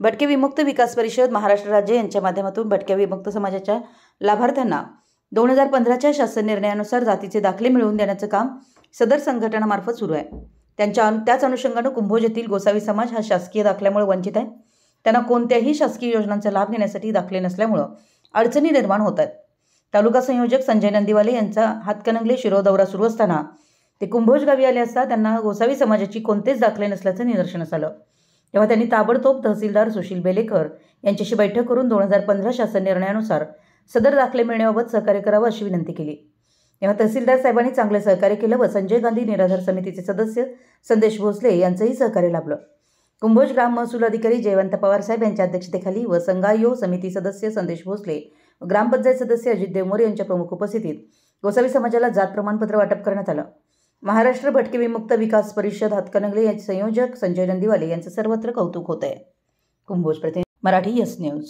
भटके विमुक्त विकास परिषद महाराष्ट्र राज्य यांच्या माध्यमातून भटक्या विमुक्त समाजाच्या लाभार्थ्यांना 2015च्या शासन निर्णयानुसार जातीचे दाखले मिळवून देण्याचं काम सदर संघटनामार्फत सुरू आहे। त्याच अनुषंगाने कुंभोज येथील गोसावी समाज हा शासकीय दाखल्यामुळे वंचित आहे। त्यांना कोणत्याही शासकीय योजनांचा लाभ घेण्यासाठी दाखले नसल्यामुळे अडचणी निर्माण होत आहेत। तालुका संयोजक संजय नंदीवाले यांचा हातकणंगले शिरोळ दौरा सुरू असताना ते कुंभोज गावी आले असता त्यांना गोसावी समाजाची कोणतेच दाखले नसल्याचं निदर्शनास आलं। तेव्हा त्यांनी ताबडतोब तहसीलदार सुशील बेलेकर यांच्याशी बैठक करून 2015 शासन निर्णयानुसार सदर दाखले मिळण्याबाबत सहकार्य करावं अशी विनंती केली। तेव्हा तहसीलदार साहेबांनी चांगले सहकार्य केलं व संजय गांधी निराधार समितीचे सदस्य संदेश भोसले यांचंही सहकार्य लाभलं। कुंभोज ग्राम महसूल अधिकारी जयवंत पवार साहेब यांच्या अध्यक्षतेखाली व संघायो समिती सदस्य संदेश भोसले व ग्रामपंचायत सदस्य अजित देवमोरे यांच्या प्रमुख उपस्थितीत गोसावी समाजाला जात प्रमाणपत्र वाटप करण्यात आलं। महाराष्ट्र भटके विमुक्त विकास परिषद हातकणंगले यांचे संयोजक संजय नंदीवाले यांचं सर्वत्र कौतुक होत आहे। कुंभोज प्रतिनिधी मराठी यस न्यूज।